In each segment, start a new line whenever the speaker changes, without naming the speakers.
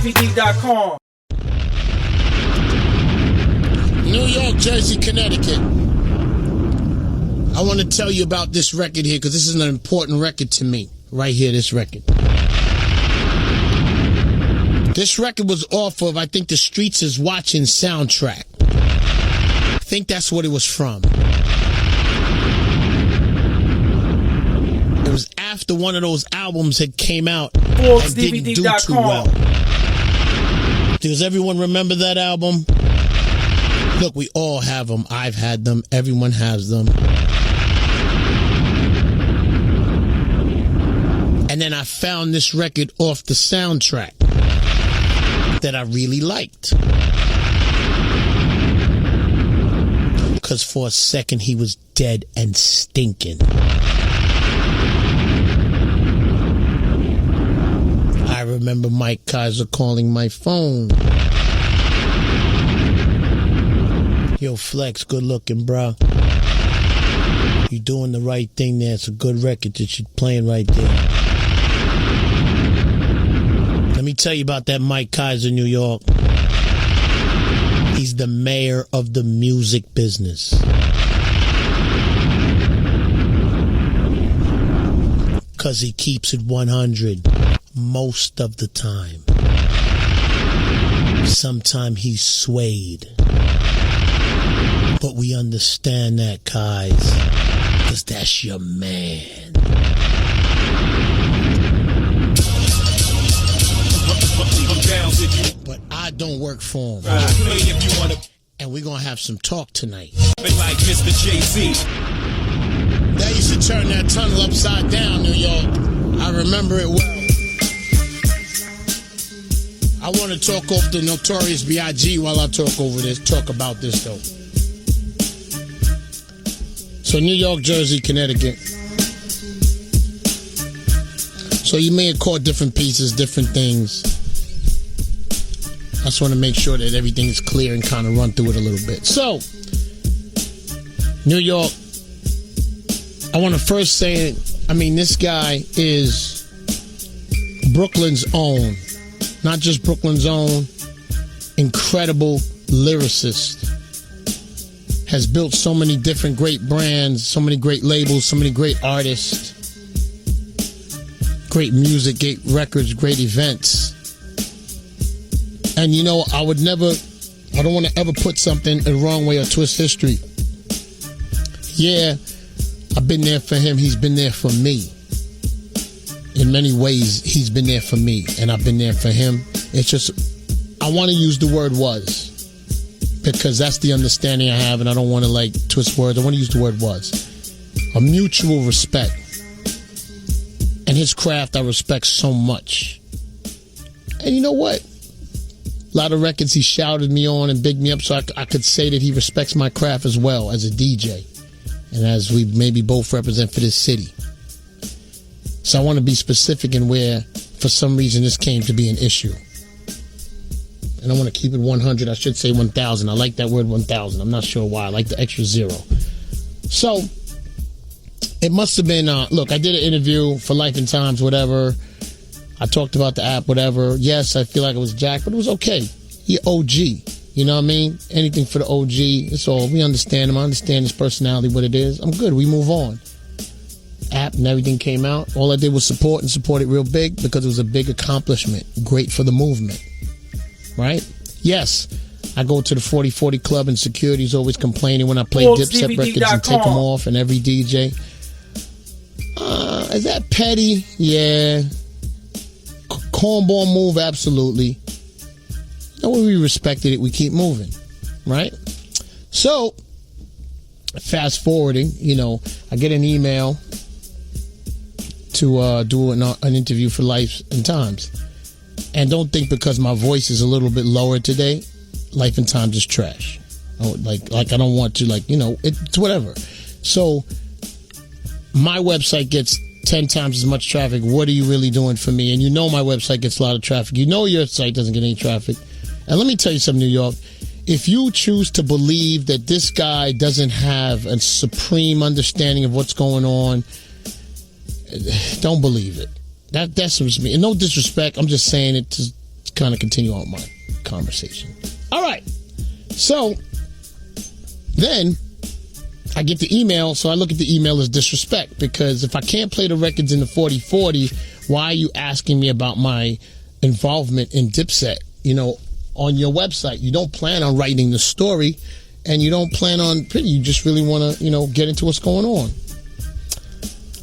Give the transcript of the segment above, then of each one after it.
Pt.2.
New York, Jersey, Connecticut. I want to tell you about this record here because this is an important record to me. Right here, this record. This record was off of, I think, the Streets Is Watching soundtrack. I think that's what it was from. It was after one of those albums had came out and didn't do too well. Does everyone remember that album? Look, we all have them. I've had them. Everyone has them. And then I found this record off the soundtrack that I really liked. Because for a second he was dead and stinking. I remember Mike Kaiser calling my phone. Yo, Flex, good looking, bro. You doing the right thing there. It's a good record that you're playing right there. Let me tell you about that Mike Kaiser, New York. He's the mayor of the music business. Because he keeps it 100 most of the time. Sometimes he's swayed. But we understand that, guys, because that's your man. But I don't work for him. And we're going to have some talk tonight.
Like Mr. Jay-Z.
They used to turn that tunnel upside down, New York. I remember it well. I want to talk off the Notorious B.I.G. while I talk about this, though. So New York, Jersey, Connecticut. So you may have caught different pieces, different things. I just want to make sure that everything is clear and kind of run through it a little bit. So, New York, I want to first say, this guy is Brooklyn's own. Not just Brooklyn's own, incredible lyricist. Has built so many different great brands, so many great labels, so many great artists, great music, great records, great events. And I don't want to ever put something in the wrong way or twist history. Yeah, I've been there for him. He's been there for me. In many ways, he's been there for me, and I've been there for him. It's just, I want to use the word was. Because that's the understanding I have, and I don't want to twist words. I want to use the word was. A mutual respect. And his craft I respect so much. And you know what? A lot of records he shouted me on and bigged me up so I could say that he respects my craft as well as a DJ. And as we maybe both represent for this city. So I want to be specific in where, for some reason, this came to be an issue. And I want to keep it 100. I should say 1,000. I like that word 1,000. I'm not sure why. I like the extra zero. So, it must have been, look, I did an interview for Life and Times, whatever. I talked about the app, whatever. Yes, I feel like it was Jack, but it was okay. He OG. You know what I mean? Anything for the OG. It's all. We understand him. I understand his personality, what it is. I'm good. We move on. App and everything came out. All I did was support it real big because it was a big accomplishment. Great for the movement. Right? Yes, I go to the 40/40 club and security's always complaining when I play Dipset records and take them off, and every DJ. Is that petty? Yeah. Cornball move? Absolutely. When we respected it, we keep moving. Right? So, fast forwarding, I get an email to do an interview for Life and Times. And don't think because my voice is a little bit lower today, Life and Times is trash. Like I don't want to, it's whatever. So, my website gets 10 times as much traffic. What are you really doing for me? And my website gets a lot of traffic. Your site doesn't get any traffic. And let me tell you something, New York. If you choose to believe that this guy doesn't have a supreme understanding of what's going on, don't believe it. That's me. And no disrespect, I'm just saying it to kind of continue on my conversation. All right. So then I get the email. So I look at the email as disrespect, because if I can't play the records in the 4040, why are you asking me about my involvement in Dipset? You know, on your website, you don't plan on writing the story, and you don't plan on, you just really want to, you know, get into what's going on.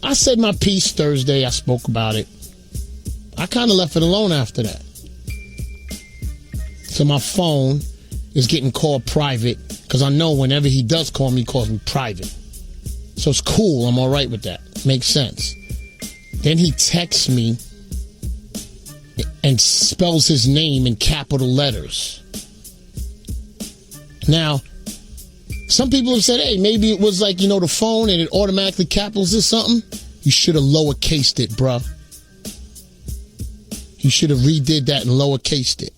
I said my piece Thursday. I spoke about it. I kind of left it alone after that. So my phone is getting called private, because I know whenever he does call me, he calls me private. So it's cool. I'm all right with that. Makes sense. Then he texts me and spells his name in capital letters. Now, some people have said, hey, maybe it was like, you know, the phone and it automatically capitals or something. You should have lowercased it, bruh. You should have redid that and lowercased it.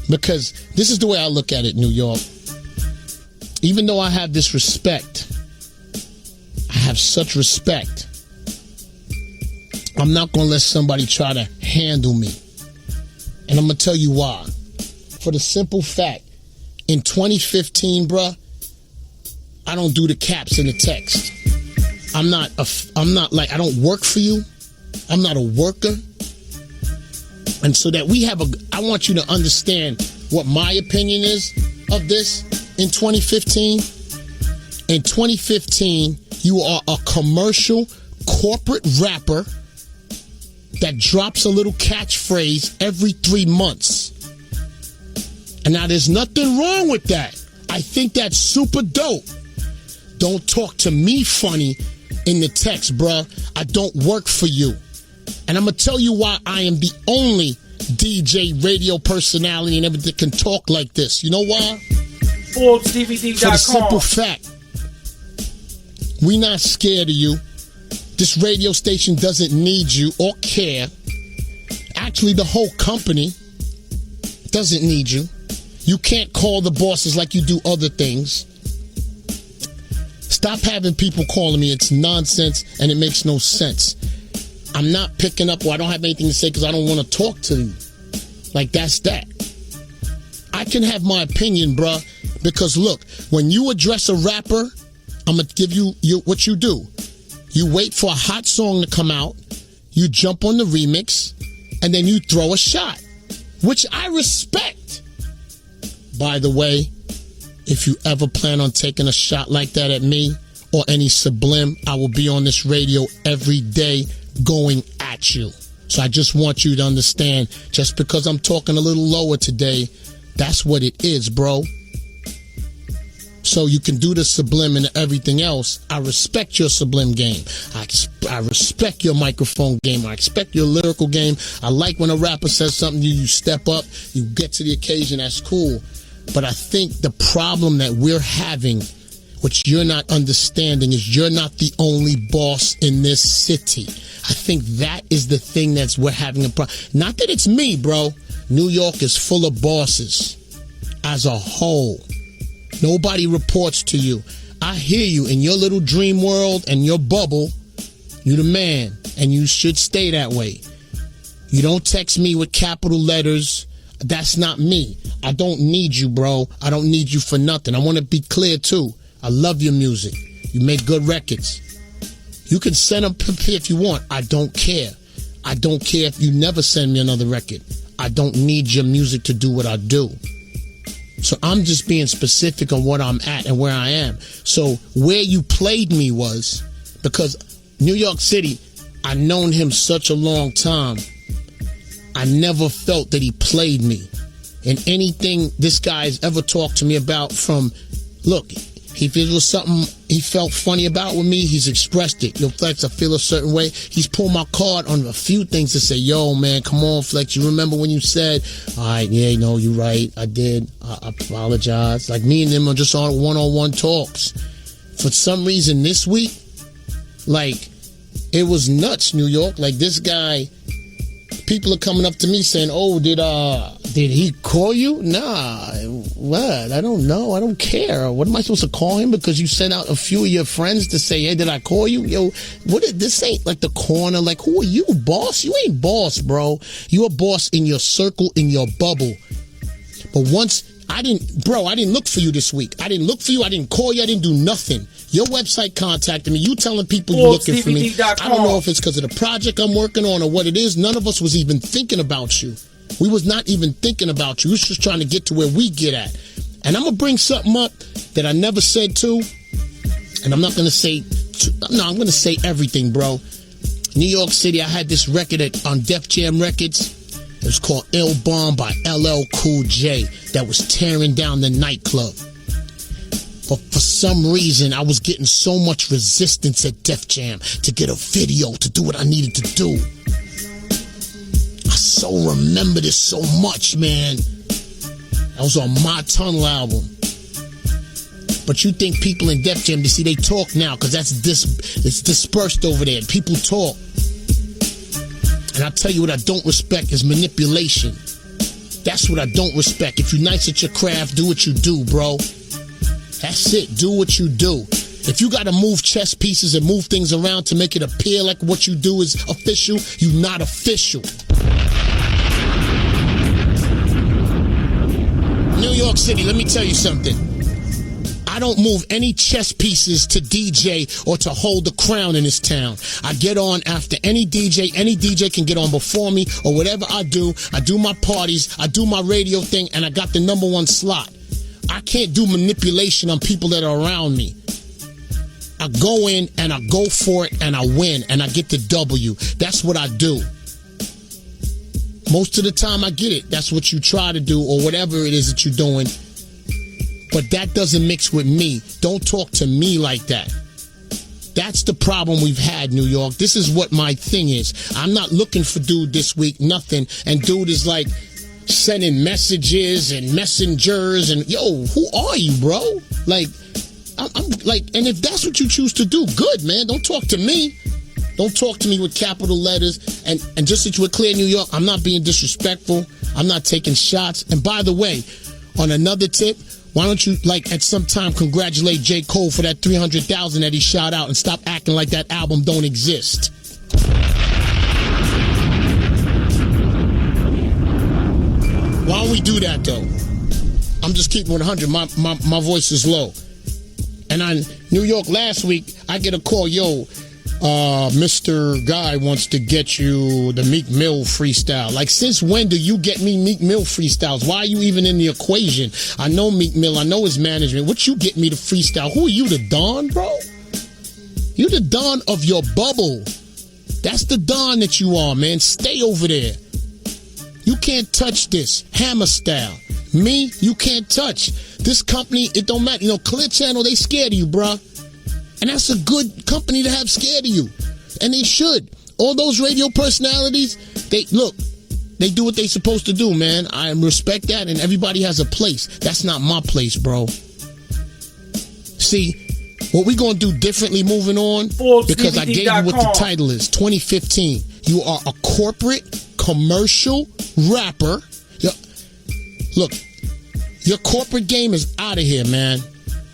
Because this is the way I look at it, New York. Even though I have this respect, I have such respect, I'm not going to let somebody try to handle me. And I'm going to tell you why. For the simple fact, in 2015, bruh, I don't do the caps in the text. I'm not like, I don't work for you. I'm not a worker. And so that I want you to understand what my opinion is of this in 2015. In 2015, you are a commercial corporate rapper that drops a little catchphrase every 3 months. And now there's nothing wrong with that. I think that's super dope. Don't talk to me funny in the text, bruh. I don't work for you. And I'm going to tell you why I am the only DJ radio personality and everything that can talk like this. You know why?
ForbesDVD.com.
For the simple fact, we not scared of you. This radio station doesn't need you or care. Actually, the whole company doesn't need you. You can't call the bosses like you do other things. Stop having people calling me. It's nonsense and it makes no sense. I'm not picking up, or I don't have anything to say because I don't want to talk to you. Like, that's that. I can have my opinion, bruh, because look, when you address a rapper, I'm going to give you what you do. You wait for a hot song to come out, you jump on the remix, and then you throw a shot, which I respect. By the way, if you ever plan on taking a shot like that at me or any Sublim, I will be on this radio every day going at you. So I just want you to understand, just because I'm talking a little lower today, that's what it is, bro. So you can do the Sublim and everything else. I respect your Sublim game. I respect your microphone game. I respect your lyrical game. I like when a rapper says something, you step up, you get to the occasion, that's cool. But I think the problem that we're having, which you're not understanding, is you're not the only boss in this city. I think that is the thing we're having a problem. Not that it's me, bro. New York is full of bosses as a whole. Nobody reports to you. I hear you in your little dream world and your bubble. You the man, and you should stay that way. You don't text me with capital letters. That's not me. I don't need you, bro. I don't need you for nothing. I want to be clear, too. I love your music. You make good records. You can send them if you want. I don't care. I don't care if you never send me another record. I don't need your music to do what I do. So I'm just being specific on what I'm at and where I am. So where you played me was because New York City, I've known him such a long time. I never felt that he played me. And anything this guy's ever talked to me about from, look, if it was something he felt funny about with me, he's expressed it. Yo, Flex, I feel a certain way. He's pulled my card on a few things to say, yo, man, come on, Flex. You remember when you said, all right, yeah, no, you're right. I did. I apologize. Like, me and him are just on one-on-one talks. For some reason this week, like, it was nuts, New York. Like, this guy, people are coming up to me saying, oh, did Did he call you? Nah. What? I don't know. I don't care. What am I supposed to call him? Because you sent out a few of your friends to say, hey, did I call you? Yo, this ain't like the corner. Like, who are you, boss? You ain't boss, bro. You a boss in your circle, in your bubble. But once, I didn't look for you this week. I didn't look for you. I didn't call you. I didn't do nothing. Your website contacted me. You telling people you're looking for me. I don't know if it's because of the project I'm working on or what it is. None of us was even thinking about you. We was not even thinking about you. We was just trying to get to where we get at. And I'm going to bring something up that I never said to. And I'm not going to say, I'm going to say everything, bro. New York City, I had this record on Def Jam Records. It was called Ill Bomb by LL Cool J that was tearing down the nightclub. But for some reason, I was getting so much resistance at Def Jam to get a video, to do what I needed to do. I so remember this so much, man. That was on my Tunnel album. But you think people in Def Jam, they talk now, because it's dispersed over there. People talk. And I tell you what I don't respect is manipulation. That's what I don't respect. If you're nice at your craft, do what you do, bro. That's it. Do what you do. If you got to move chess pieces and move things around to make it appear like what you do is official, you're not official. New York City, let me tell you something. I don't move any chess pieces to DJ or to hold the crown in this town. I get on after any DJ. Any DJ can get on before me or whatever I do. I do my parties. I do my radio thing, and I got the #1 slot. I can't do manipulation on people that are around me. I go in and I go for it and I win and I get the W. That's what I do. Most of the time I get it. That's what you try to do or whatever it is that you're doing. But that doesn't mix with me. Don't talk to me like that. That's the problem we've had, New York. This is what my thing is. I'm not looking for dude this week, nothing. And dude is like sending messages and messengers and, yo, who are you, bro? Like, I'm like, and if that's what you choose to do, good, man. Don't talk to me. Don't talk to me with capital letters. And just so you're clear, New York, I'm not being disrespectful. I'm not taking shots. And by the way, on another tip, why don't you, like, at some time congratulate J. Cole for that 300,000 that he shot out and stop acting like that album don't exist. Why don't we do that, though? I'm just keeping it 100. My voice is low. And on New York last week, I get a call, yo, Mr. Guy wants to get you the Meek Mill freestyle. Like, since when do you get me Meek Mill freestyles? Why are you even in the equation? I know Meek Mill. I know his management. What you get me to freestyle? Who are you, the Don, bro? You the Don of your bubble. That's the Don that you are, man. Stay over there. You can't touch this. Hammer style. Me, you can't touch. This company, it don't matter. You know, Clear Channel, they scared of you, bruh. And that's a good company to have scared of you. And they should. All those radio personalities, they do what they supposed to do, man. I respect that, and everybody has a place. That's not my place, bro. See, what we gonna do differently moving on, because I gave you what the title is, 2015. You are a corporate, commercial rapper. Look, your corporate game is out of here, man.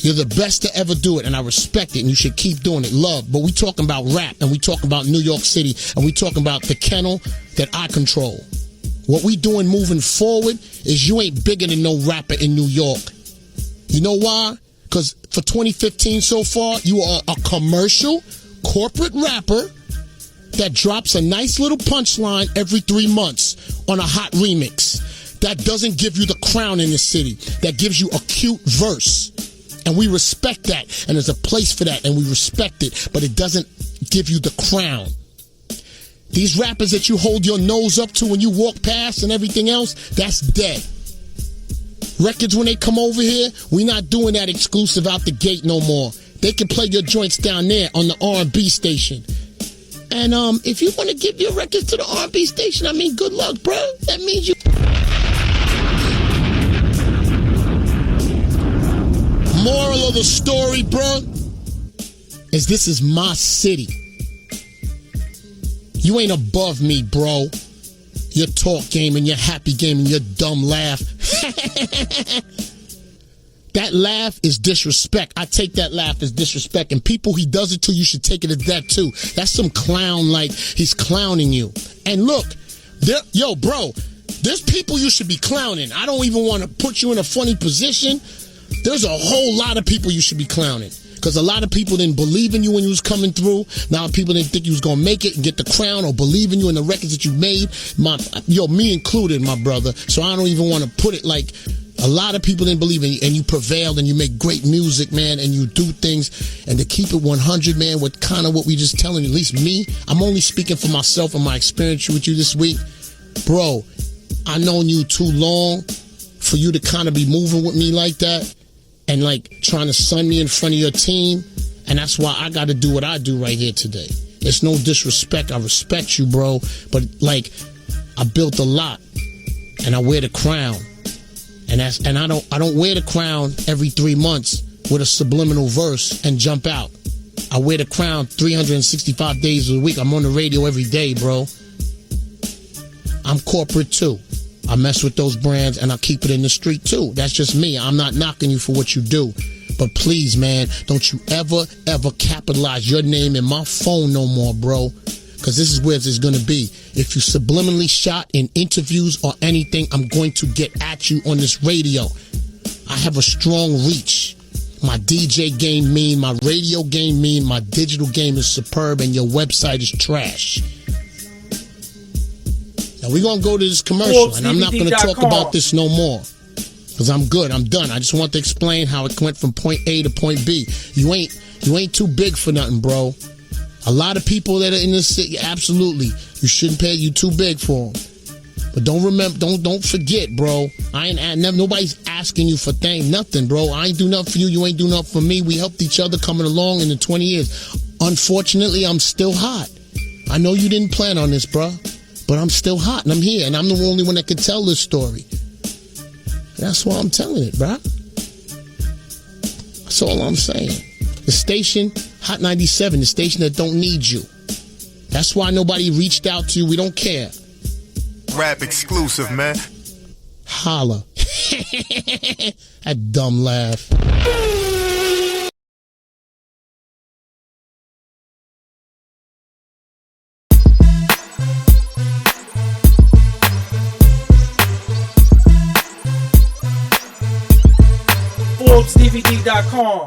You're the best to ever do it, and I respect it, and you should keep doing it. Love. But we talking about rap, and we talking about New York City, and we talking about the kennel that I control. What we doing moving forward is you ain't bigger than no rapper in New York. You know why? Because for 2015 so far, you are a commercial, corporate rapper that drops a nice little punchline every 3 months on a hot remix. That doesn't give you the crown in the city. That gives you a cute verse. And we respect that, and there's a place for that, and we respect it, but it doesn't give you the crown. These rappers that you hold your nose up to when you walk past and everything else, that's dead. Records, when they come over here, we not doing that exclusive out the gate no more. They can play your joints down there on the R&B station. And if you want to give your records to the R&B station, I mean, good luck, bro. That means you... Moral of the story, bro, is this is my city. You ain't above me, bro. your talk game and your happy game and your dumb laugh. That laugh is disrespect. I take that laugh as disrespect. And people he does it to, you should take it as that too. That's some clown, like he's clowning you. And look, yo, bro, there's people you should be clowning. I don't even want to put you in a funny position. There's a whole lot of people you should be clowning. Because a lot of people didn't believe in you when you was coming through. Now people didn't think you was going to make it and get the crown or believe in you and the records that you made. Me included, my brother. So I don't even want to put it like... A lot of people didn't believe in you, and you prevailed, and you make great music, man, and you do things. And to keep it 100, man, with kind of what we just telling you, at least me, I'm only speaking for myself and my experience with you this week. Bro, I known you too long for you to kind of be moving with me like that and, like, trying to sun me in front of your team. And that's why I got to do what I do right here today. It's no disrespect. I respect you, bro. But, like, I built a lot, and I wear the crown. And I don't wear the crown every 3 months with a subliminal verse and jump out. I wear the crown 365 days a week. I'm on the radio every day, bro. I'm corporate too. I mess with those brands and I keep it in the street too. That's just me. I'm not knocking you for what you do. But please, man, don't you ever capitalize your name in my phone no more, bro. Because this is where it's going to be. If you subliminally shot in interviews or anything, I'm going to get at you on this radio. I have a strong reach. My DJ game mean, my radio game mean, my digital game is superb, and your website is trash. Now we're going to go to this commercial, and I'm not going to talk about this no more. Because I'm good. I'm done. I just want to explain how it went from point A to point B. You ain't too big for nothing, bro. A lot of people that are in this city, absolutely, you shouldn't pay. You too big for them. But don't forget, bro. Nobody's asking you for nothing, bro. I ain't do nothing for you. You ain't do nothing for me. We helped each other coming along in the 20 years. Unfortunately, I'm still hot. I know you didn't plan on this, bro, but I'm still hot and I'm here and I'm the only one that can tell this story. That's why I'm telling it, bro. That's all I'm saying. The station, Hot 97, the station that don't need you. That's why nobody reached out to you. We don't care.
Rap exclusive, man.
Holla. That dumb laugh.
ForbesDVD.com